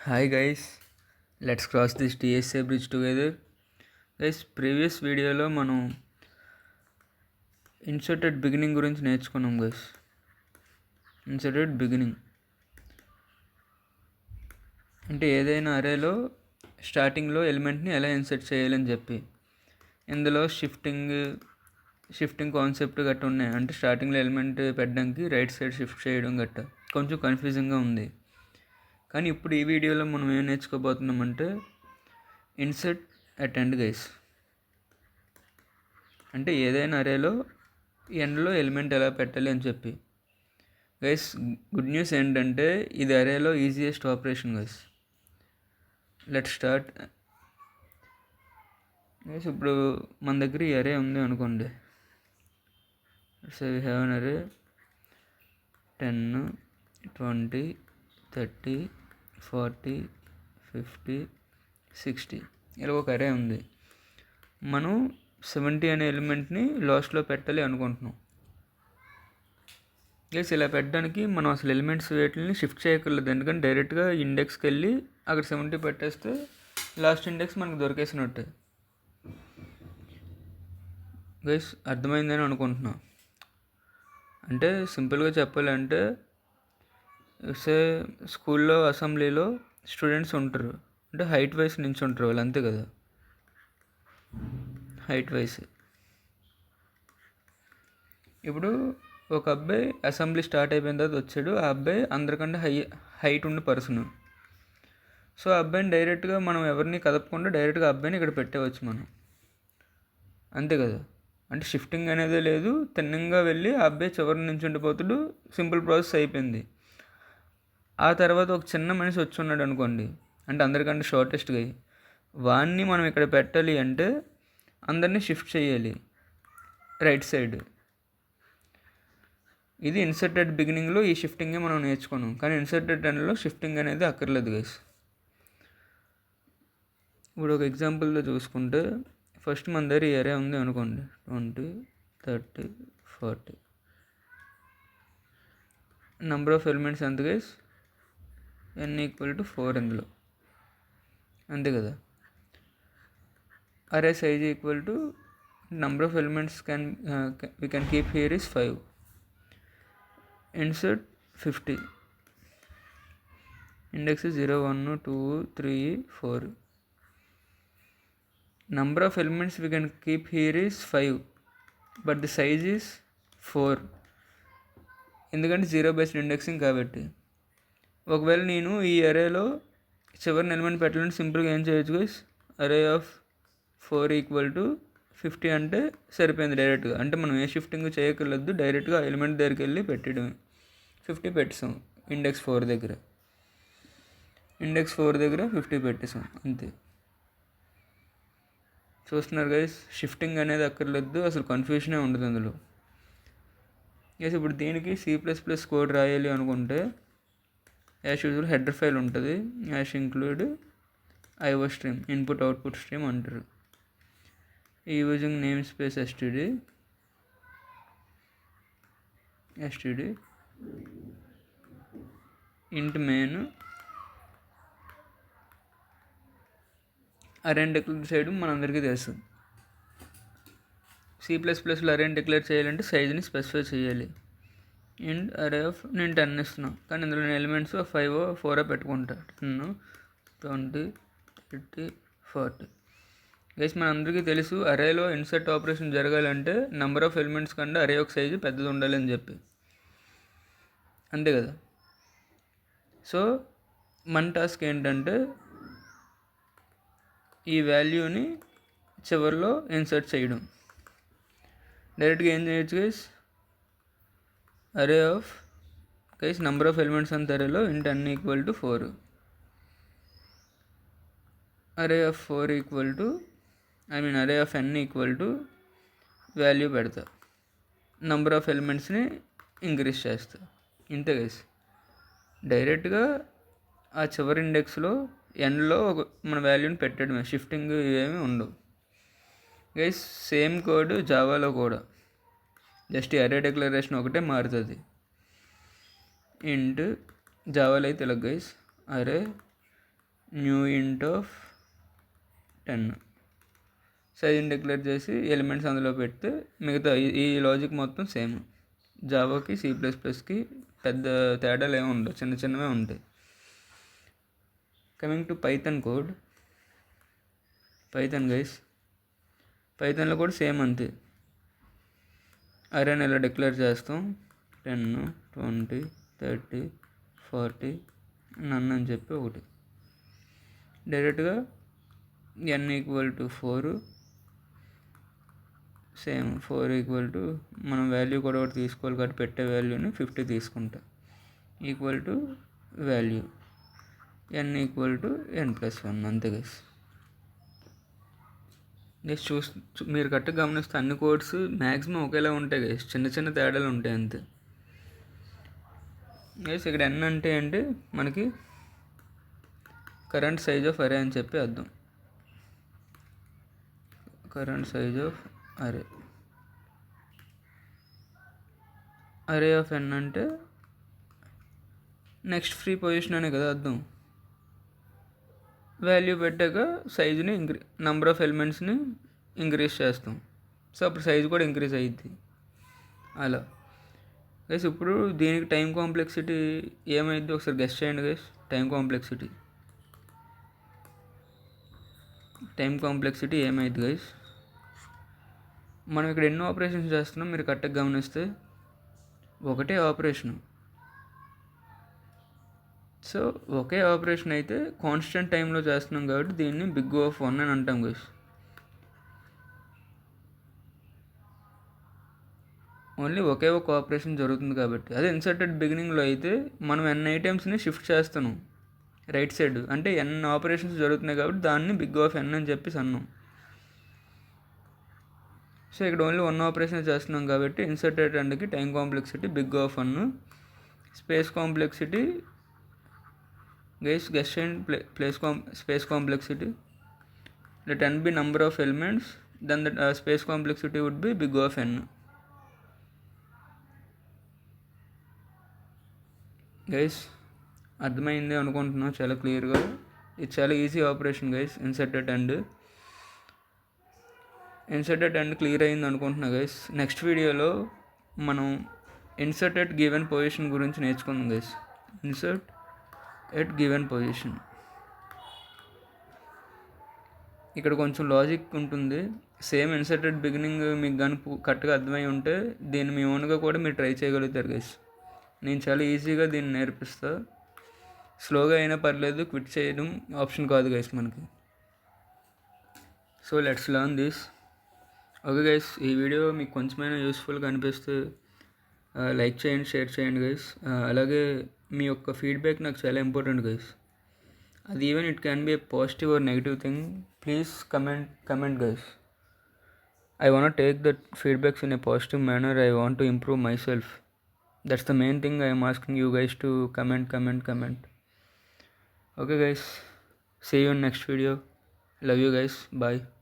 Hi guys, let's cross this TSA bridge together. Guys, previous వీడియోలో మనం inserted beginning గురించి నేర్చుకున్నాం గైస్. ఇన్సర్టెడ్ బిగినింగ్ అంటే ఏదైనా అరేలో స్టార్టింగ్లో ఎలిమెంట్ని ఎలా ఇన్సర్ట్ చేయాలని చెప్పి, ఇందులో షిఫ్టింగ్ కాన్సెప్ట్ గట్ట ఉన్నాయి. అంటే స్టార్టింగ్లో ఎలిమెంట్ పెట్టడానికి రైట్ సైడ్ షిఫ్ట్ చేయడం గట్ట కొంచెం కన్ఫ్యూజింగ్గా ఉంది. కానీ ఇప్పుడు ఈ వీడియోలో మనం ఏం నేర్చుకోబోతున్నామంటే ఇన్సర్ట్ అట్ ఎండ్ గైస్. అంటే ఏదైనా అరేలో ఎండ్లో ఎలిమెంట్ ఎలా పెట్టాలి అని చెప్పి. గైస్, గుడ్ న్యూస్ ఏంటంటే ఇది అరేలో easiest operation guys. Let start guys. ఇప్పుడు మన దగ్గర ఈ అరే ఉంది అనుకోండి. సో వీ హ్యావ్ అన్ అరే 10, 20, 30, 40, 50, 60 ఇలా ఒక అరే ఉంది. మనం 70 అనే ఎలిమెంట్ని లాస్ట్లో పెట్టాలి అనుకుంటున్నాం. గైస్, ఇలా పెట్టడానికి మనం అసలు ఎలిమెంట్స్ వేటిని షిఫ్ట్ చేయక్కర్లేదు. ఎందుకంటే డైరెక్ట్గా ఇండెక్స్కి వెళ్ళి అక్కడ 70 పెట్టేస్తే లాస్ట్ ఇండెక్స్ మనకు దొరికేసినట్టే. గైస్, అర్థమైందని అనుకుంటున్నా. అంటే సింపుల్గా చెప్పాలంటే స్కూల్లో అసెంబ్లీలో స్టూడెంట్స్ ఉంటారు. అంటే హైట్ వైస్ నుంచి ఉంటారు వాళ్ళు, అంతే కదా. హైట్ వైస్ ఇప్పుడు ఒక అబ్బాయి అసెంబ్లీ స్టార్ట్ అయిపోయిన తర్వాత వచ్చాడు. ఆ అబ్బాయి అందరికంటే హైట్ ఉన్న పర్సన్. సో ఆ అబ్బాయిని డైరెక్ట్గా మనం ఎవరిని కదపకుండా డైరెక్ట్గా అబ్బాయిని ఇక్కడ పెట్టవచ్చు మనం, అంతే కదా. అంటే షిఫ్టింగ్ అనేది లేదు, తిన్నంగా వెళ్ళి ఆ అబ్బాయి చివరి నుంచి ఉండిపోతాడు. సింపుల్ ప్రాసెస్ అయిపోయింది. ఆ తర్వాత ఒక చిన్న మనిషి వచ్చి ఉన్నాడు అనుకోండి, అంటే అందరికంటే షార్టెస్ట్గా, వాడిని మనం ఇక్కడ పెట్టాలి అంటే అందరినీ షిఫ్ట్ చేయాలి రైట్ సైడ్. ఇది ఇన్సర్టెడ్ బిగినింగ్లో ఈ షిఫ్టింగే మనం నేర్చుకున్నాం. కానీ ఇన్సర్టెడ్ ఎండ్లో షిఫ్టింగ్ అనేది అక్కర్లేదు గైస్. ఇప్పుడు ఒక ఎగ్జాంపుల్తో చూసుకుంటే ఫస్ట్ మన దగ్గర ఈ అరే ఉంది అనుకోండి. 20, 30, 40 నెంబర్ ఆఫ్ ఎలిమెంట్స్ ఎంత గైస్? n = 4 ఇందులో, అంతే కదా. అరే size equal to number of elements we can keep here is 5. Insert 50. Index is 0, 1, 2, 3, 4. Number of elements we can keep here is 5, but the size is 4. ఎందుకంటే 0 based indexing కాబట్టి. ఒకవేళ నేను ఈ అరేలో చివరిని ఎలిమెంట్ పెట్టాలంటే సింపుల్గా ఏం చేయొచ్చు గైస్? అరే ఆఫ్ 4 = 50 అంటే సరిపోయింది డైరెక్ట్గా. అంటే మనం ఏ షిఫ్టింగ్ చేయక్కర్లేదు, డైరెక్ట్గా ఎలిమెంట్ దగ్గరికి వెళ్ళి పెట్టడం. 50 పెట్టేసాం ఇండెక్స్ 4 దగ్గర. ఇండెక్స్ 4 దగ్గర 50 పెట్టేసాం, అంతే. చూస్తున్నారు గైస్, షిఫ్టింగ్ అనేది అక్కర్లేదు, అసలు కన్ఫ్యూజనే ఉండదు అందులో. గైస్, ఇప్పుడు దీనికి C++ కోడ్ రాయాలి అనుకుంటే యాజ్ యూజువల్ హెడర్ ఫైల్ ఉంటుంది. include IO stream, input output stream అంటారు. Using namespace std int main అరేని డిక్లేర్ చేయడం మనందరికీ తెలుసు. C++లో అరేని డిక్లేర్ చేయాలంటే సైజ్ని స్పెసిఫై చేయాలి. అండ్ అరే ఆఫ్ నేను 10 ఇస్తున్నాను, కానీ ఇందులో నేను ఎలిమెంట్స్ 5, 4 పెట్టుకుంటా. 10, 20, 30, 40. గైస్, మనందరికీ తెలుసు అరేలో ఇన్సర్ట్ ఆపరేషన్ జరగాలంటే నెంబర్ ఆఫ్ ఎలిమెంట్స్ కంటే అరే యొక్క సైజు పెద్దది ఉండాలి అని చెప్పి, అంతే కదా. సో మన టాస్క్ ఏంటంటే ఈ వాల్యూని చివరిలో ఇన్సర్ట్ చేయడం. డైరెక్ట్గా ఏం చేయొచ్చు గైస్? అరే ఆఫ్ నెంబర్ ఆఫ్ ఎలిమెంట్స్ అంత అరేలో int n = 4. అరే ఆఫ్ 4 అరే ఆఫ్ n వాల్యూ పెడతా, నెంబర్ ఆఫ్ ఎలిమెంట్స్ని ఇంక్రీజ్ చేస్తా, ఇంతే గైస్. డైరెక్ట్గా ఆ చివరి ఇండెక్స్లో ఎండ్లో మన వాల్యూని పెట్టడమే, షిఫ్టింగ్ ఏమీ ఉండవు గైస్. సేమ్ కోడ్ జావాలో కూడా, జస్ట్ అరే డిక్లరేషన్ ఒకటే మారుతుంది. ఇంట్ జావాలో అయితే ఇలా గైస్, అరే న్యూ ఇంట్ ఆఫ్ 10 సైజుని డిక్లేర్ చేసి ఎలిమెంట్స్ అందులో పెడితే మిగతా ఈ లాజిక్ మొత్తం సేమ్. జావాకి C++కి పెద్ద తేడాలు ఏమి ఉండవు, చిన్న చిన్నవే ఉంటాయి. Coming to python code. Python guys, పైథాన్లో కూడా సేమ్ అంతే. అరేని ఇలా డిక్లేర్ చేస్తాం. 10, 20, 30, 40 నన్ను అని చెప్పి ఒకటి డైరెక్ట్గా n = 4. సేమ్ 4 మనం వాల్యూ కూడా ఒకటి తీసుకోవాలి కాబట్టి పెట్టే వాల్యూని 50 తీసుకుంటా. Equal to value n = n+1 అంతే గైస్. గైస్ మీరు కరెక్ట్గా గమనిస్తే అన్ని కోడ్స్ మ్యాక్సిమం ఒకేలా ఉంటాయి గైస్, చిన్న చిన్న తేడాలు ఉంటాయి అంతే గైస్. ఇక్కడ n అంటే ఏంటి, మనకి కరెంట్ సైజ్ ఆఫ్ అరే అని చెప్పి అర్థం. కరెంట్ సైజ్ ఆఫ్ అరే. అరే ఆఫ్ n అంటే నెక్స్ట్ ఫ్రీ పొజిషన్ అనే కదా అర్థం. వాల్యూ పెట్టాక సైజుని నెంబర్ ఆఫ్ ఎలిమెంట్స్ని ఇంక్రీజ్ చేస్తాం. సో అప్పుడు సైజు కూడా ఇంక్రీజ్ అయ్యిద్ది అలా గైస్. ఇప్పుడు దీనికి టైం కాంప్లెక్సిటీ ఏమైంది ఒకసారి గెస్ చేయండి గైస్. టైం కాంప్లెక్సిటీ ఏమైంది గైస్. మనం ఇక్కడ ఎన్నో ఆపరేషన్స్ చేస్తున్నాం మీరు కరెక్ట్గా గమనిస్తే ఒకటే ఆపరేషను. సో ఒకే ఆపరేషన్ అయితే కాన్స్టెంట్ టైంలో చేస్తున్నాం కాబట్టి దీన్ని బిగ్ O 1 అని అంటాం గైస్. ఓన్లీ ఒకే ఒక ఆపరేషన్ జరుగుతుంది కాబట్టి. అదే ఇన్సర్టెడ్ బిగినింగ్లో అయితే మనం n ఐటమ్స్ని షిఫ్ట్ చేస్తున్నాం రైట్ సైడ్, అంటే n ఆపరేషన్స్ జరుగుతున్నాయి కాబట్టి దాన్ని బిగ్ O అని చెప్పేసి అన్నాం. సో ఇక్కడ ఓన్లీ 1 ఆపరేషన్ చేస్తున్నాం కాబట్టి ఇన్సర్టెడ్ అండ్కి time complexity big O 1. Space complexity guys guess చేయండి. Space complexity let n be number of elements, then the space complexity would be big O of n. Guys అర్థమైంది అనుకుంటున్నా చాలా క్లియర్గా. ఇది చాలా easy operation guys. Inserted and clear అయింది అనుకుంటున్నా guys. Next వీడియోలో మనం ఇన్సర్ట్ ఎట్ గివెన్ పొజిషన్ గురించి నేర్చుకుందాం guys. Insert at given position, ఇక్కడ కొంచెం లాజిక్ ఉంటుంది. సేమ్ ఇన్సర్టెడ్ బిగినింగ్ మీకు కానీ కరెక్ట్గా అర్థమై ఉంటే దీన్ని మీ ఓన్గా కూడా మీరు ట్రై చేయగలుగుతారు గైస్. నేను చాలా ఈజీగా దీన్ని నేర్పిస్తా. స్లోగా అయినా పర్లేదు, క్విట్ చేయడం ఆప్షన్ కాదు గైస్ మనకి. So let's learn this. Okay guys, ఈ వీడియో మీకు కొంచెమైనా యూస్ఫుల్గా అనిపిస్తే లైక్ చేయండి, షేర్ చేయండి గైస్. అలాగే మీ యొక్క ఫీడ్బ్యాక్ నాకు చాలా ఇంపార్టెంట్ గైస్. అది even it can be A positive or negative thing. Please comment guys. I want to take that feedbacks in a positive manner. I want to improve myself. That's the main thing I am asking you guys to comment. Okay guys, see you in next video. Love you guys. Bye.